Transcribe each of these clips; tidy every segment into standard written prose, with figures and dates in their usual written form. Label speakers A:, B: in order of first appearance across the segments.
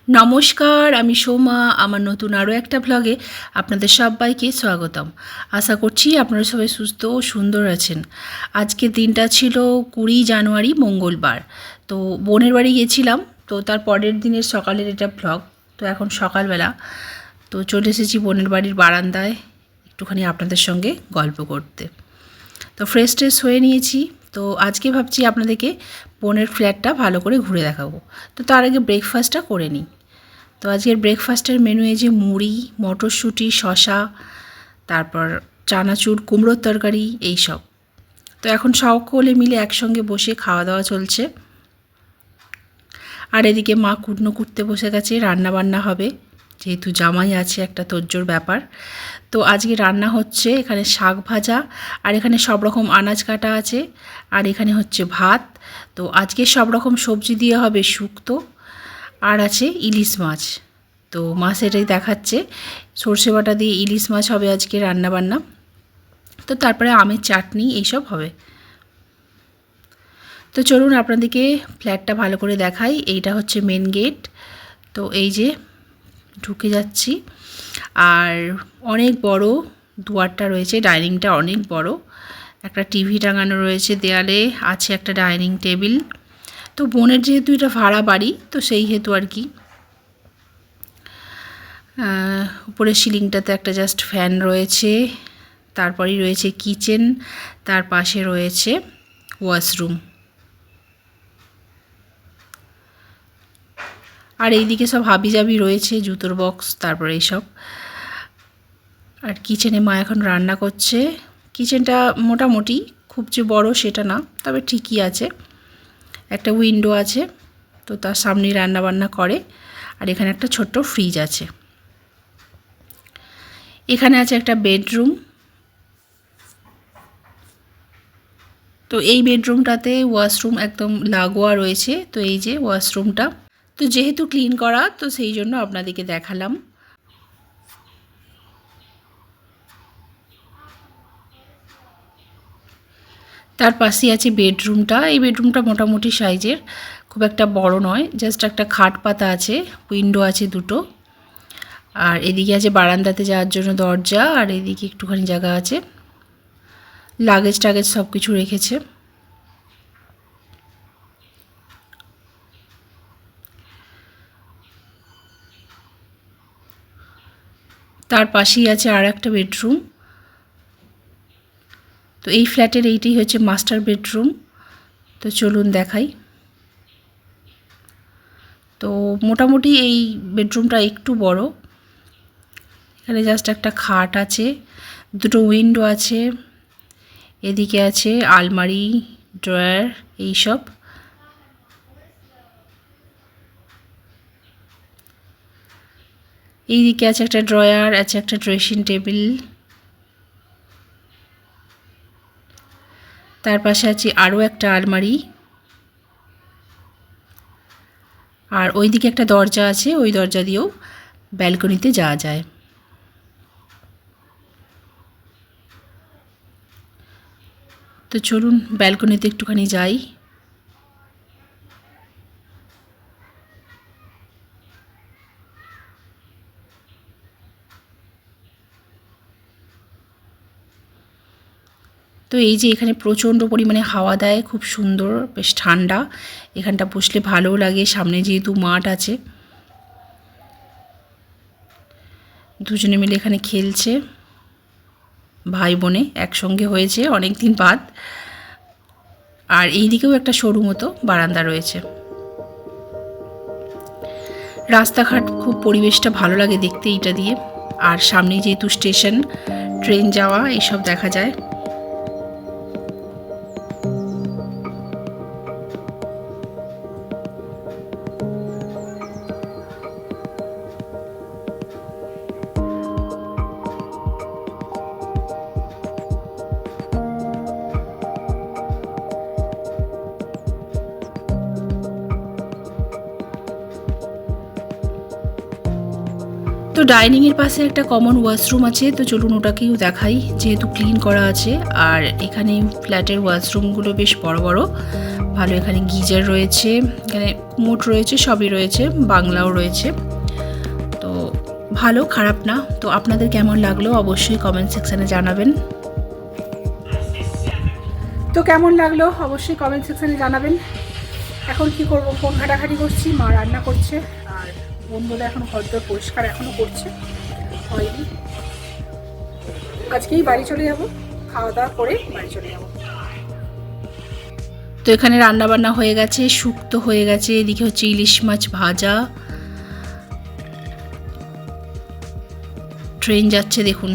A: নমস্কার, আমি সোমা। আমার নতুন আরও একটা ব্লগে আপনাদের সবাইকে স্বাগতম। আশা করছি আপনারা সবাই সুস্থ ও সুন্দর আছেন। আজকের দিনটা ছিল 20 জানুয়ারি মঙ্গলবার। তো বোনের বাড়ি গেছিলাম, তো তার পরের দিনের সকালের এটা ব্লগ। তো এখন সকালবেলা তো চলে এসেছি বোনের বাড়ির বারান্দায় একটুখানি আপনাদের সঙ্গে গল্প করতে। তো ফ্রেশ ট্রেশ হয়ে নিয়েছি। তো আজকে ভাবছি আপনাদেরকে বোনের ফ্ল্যাটটা ভালো করে ঘুরে দেখাবো। তো তার আগে ব্রেকফাস্টটা করে নিই। তো আজকের ব্রেকফাস্টের মেনু এই যে মুড়ি, মটরশুঁটি, শশা, তারপর চানাচুর, কুমড়োর তরকারি, এইসব। তো এখন সকলে মিলে একসঙ্গে বসে খাওয়া দাওয়া চলছে। আর এদিকে মা কুটনো কুটতে বসে গেছে, রান্না বান্না হবে, যেহেতু জামাই আছে, একটা তোজ্জোর ব্যাপার। তো আজকে রান্না হচ্ছে এখানে শাক ভাজা, আর এখানে সব রকম আনাজ কাটা আছে, আর এখানে হচ্ছে ভাত। তো আজকে সব রকম সবজি দিয়ে হবে শুক্তো, আর আছে ইলিশ মাছ। তো মাছ এটাই দেখাচ্ছে, সর্ষে বাটা দিয়ে ইলিশ মাছ হবে আজকে রান্নাবান্না। তো তারপরে আমের চাটনি এইসব হবে। তো চলুন আপনাদেরকে ফ্ল্যাটটা ভালো করে দেখাই। এইটা হচ্ছে মেন গেট। তো এই যে ঢুকে যাচ্ছি, আর অনেক বড় দুয়ারটা রয়েছে, ডাইনিংটা অনেক বড়। একটা টিভি টাঙানো রয়েছে দেয়ালে, আছে একটা ডাইনিং টেবিল। তো বোনের যেহেতু এটা ভাড়া বাড়ি, তো সেই হেতু আর কি উপরের সিলিংটাতে একটা জাস্ট ফ্যান রয়েছে। তারপরেই রয়েছে কিচেন, তার পাশে রয়েছে ওয়াশরুম। আর এইদিকে সব হাবিজাবি রয়েছে, জুতোর বক্স, তারপরে এইসব। আর কিচেনে মা এখন রান্না করছে। কিচেনটা মোটামুটি খুব যে বড় সেটা না, তবে ঠিকই আছে। একটা উইন্ডো আছে, তো তার সামনেই রান্নাবান্না করে। আর এখানে একটা ছোট্ট ফ্রিজ আছে। এখানে আছে একটা বেডরুম। তো এই বেডরুমটাতে ওয়াশরুম একদম লাগোয়া রয়েছে। তো এই যে ওয়াশরুমটা, তো যেহেতু ক্লিন করা, তো সেই জন্য আপনাদেরকে দেখালাম। তার পাশেই আছে বেডরুমটা। এই বেডরুমটা মোটামুটি সাইজের, খুব একটা বড় নয়, জাস্ট একটা খাট পাতা আছে, উইন্ডো আছে দুটো। আর এদিকে আছে বারান্দাতে যাওয়ার জন্য দরজা, আর এদিকে একটুখানি জায়গা আছে, লাগেজ টাগেজ সব কিছু রেখেছে। তার পাশেই আছে আর একটা বেডরুম। তো এই ফ্ল্যাটের এইটাই হচ্ছে মাস্টার বেডরুম। তো চলুন দেখাই। তো মোটামুটি এই বেডরুমটা একটু বড়। এখানে জাস্ট একটা খাট আছে, দুটো উইন্ডো আছে, এদিকে আছে আলমারি, ড্রয়ার, এইসব। এইদিকে আছে একটা ড্রয়ার, আছে একটা ড্রেসিং টেবিল। তার পাশে আছে আরও একটা আলমারি। আর ওইদিকে একটা দরজা আছে, ওই দরজা দিয়েও ব্যালকনিতে যাওয়া যায়। তো চলুন ব্যালকনিতে একটুখানি যাই। তো এই যে এখানে প্রচণ্ড পরিমাণে হাওয়া দেয়, খুব সুন্দর, বেশ ঠান্ডা। এখানটা বসলে ভালোও লাগে, সামনে যেহেতু মাঠ আছে। দুজনে মিলে এখানে খেলছে, ভাই বোনে একসঙ্গে হয়েছে অনেক দিন বাদ। আর এই দিকেও একটা সরু মতো বারান্দা রয়েছে। রাস্তাঘাট খুব পরিবেশটা ভালো লাগে দেখতে এইটা দিয়ে। আর সামনে যেহেতু স্টেশন, ট্রেন যাওয়া এইসব দেখা যায়। তো ডাইনিংয়ের পাশে একটা কমন ওয়াশরুম আছে, তো চলুন ওটাকেও দেখাই, যেহেতু ক্লিন করা আছে। আর এখানে ফ্ল্যাটের ওয়াশরুমগুলো বেশ বড় বড়, ভালো। এখানে গিজার রয়েছে, এখানে কুমোট রয়েছে, সবই রয়েছে, বাংলাও রয়েছে। তো ভালো, খারাপ না। তো আপনাদের কেমন লাগলো অবশ্যই কমেন্ট সেকশানে জানাবেন। তো কেমন লাগলো অবশ্যই কমেন্ট সেকশানে জানাবেন। এখন কি করব, ফোন ঘাটাঘাটি করছি, মা রান্না করছে, আর বন্ধুরা এখন ঘরদোর পরিষ্কার এখনও করছে, হয়নি। আজকেই বাড়ি চলে যাব, খাওয়া দাওয়া করে বাড়ি চলে যাব। তো এখানে রান্না বান্না হয়ে গেছে, শুক্তো হয়ে গেছে, এদিকে হচ্ছে ইলিশ মাছ ভাজা। ট্রেন যাচ্ছে দেখুন।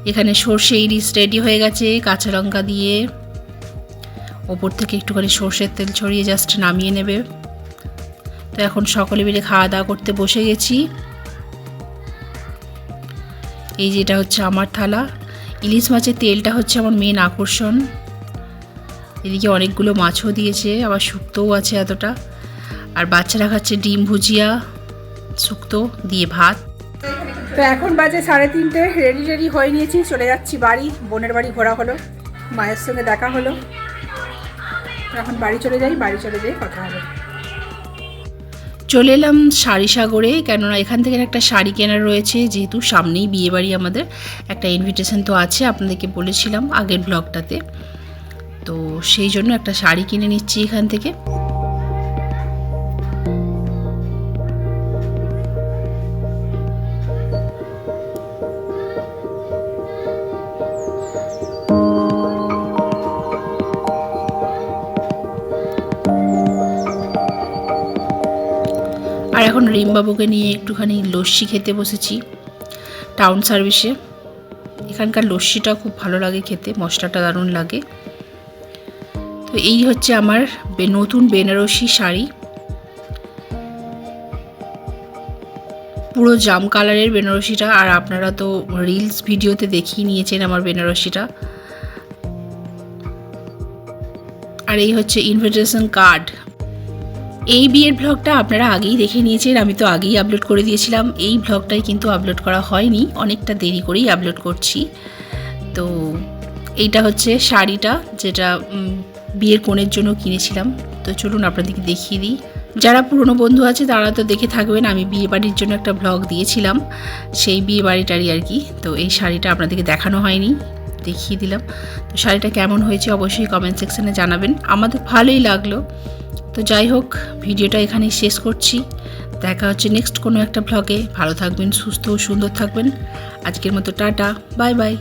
A: এখানে সর্ষে ইলিশ রেডি হয়ে গেছে কাঁচা লঙ্কা দিয়ে, ওপর থেকে একটুখানি সর্ষের তেল ছড়িয়ে জাস্ট নামিয়ে নেবে। তো এখন সকলে মিলে খাওয়া দাওয়া করতে বসে গেছি। এই যেটা হচ্ছে আমার থালা। ইলিশ মাছের তেলটা হচ্ছে আমার মেন আকর্ষণ। এদিকে অনেকগুলো মাছও দিয়েছে, আবার শুক্তোও আছে এতটা। আর বাচ্চারা খাচ্ছে ডিম ভুজিয়া, শুক্তো দিয়ে ভাত। তো এখন বাজে 3:30, রেডি হয়ে নিয়েছি, চলে যাচ্ছি বাড়ি। বোনের বাড়ি ঘোরা হলো, মায়ের সঙ্গে দেখা হলো। এখন বাড়ি চলে যাই, বাড়ি চলে যেয়ে কথা হবে। চলে এলাম শাড়িসাগরে, কেননা এখান থেকে একটা শাড়ি কেনার রয়েছে, যেহেতু সামনেই বিয়েবাড়ি আমাদের। একটা ইনভিটেশন তো আছে, আপনাদেরকে বলেছিলাম আগের ব্লগটাতে। তো সেই জন্য একটা শাড়ি কিনে নিচ্ছি এখান থেকে। আর এখন রিমবাবুকে নিয়ে একটুখানি লস্যি খেতে বসেছি টাউন সার্ভিসে। এখানকার লস্যিটা খুব ভালো লাগে খেতে, মশলাটা দারুণ লাগে। তো এই হচ্ছে আমার নতুন বেনারসি শাড়ি, পুরো জাম কালারের বেনারসিটা। আর আপনারা তো রিলস ভিডিওতে দেখিয়ে নিয়েছেন আমার বেনারসিটা। আর এই হচ্ছে ইনভিটেশন কার্ড। এই বিয়ের ব্লগটা আপনারা আগেই দেখে নিয়েছেন, আমি তো আগেই আপলোড করে দিয়েছিলাম। এই ব্লগটাই কিন্তু আপলোড করা হয়নি, অনেকটা দেরি করেই আপলোড করছি। তো এইটা হচ্ছে শাড়িটা, যেটা বিয়ের কোণের জন্য কিনেছিলাম। তো চলুন আপনাদেরকে দেখিয়ে দিই। যারা পুরনো বন্ধু আছে তারা তো দেখে থাকবেন, আমি বিয়ে বাড়ির জন্য একটা ব্লগ দিয়েছিলাম, সেই বিয়ে বাড়িটারই আর কি। তো এই শাড়িটা আপনাদেরকে দেখানো হয়নি, দেখিয়ে দিলাম। তো শাড়িটা কেমন হয়েছে অবশ্যই কমেন্ট সেকশানে জানাবেন। আমাদের ভালোই লাগলো। তো যাই হোক, ভিডিওটা এখানেই শেষ করছি। দেখা হচ্ছে নেক্সট কোনো একটা ব্লগে। ভালো থাকবেন, সুস্থ ও সুন্দর থাকবেন। আজকের মতো টাটা, বাই বাই।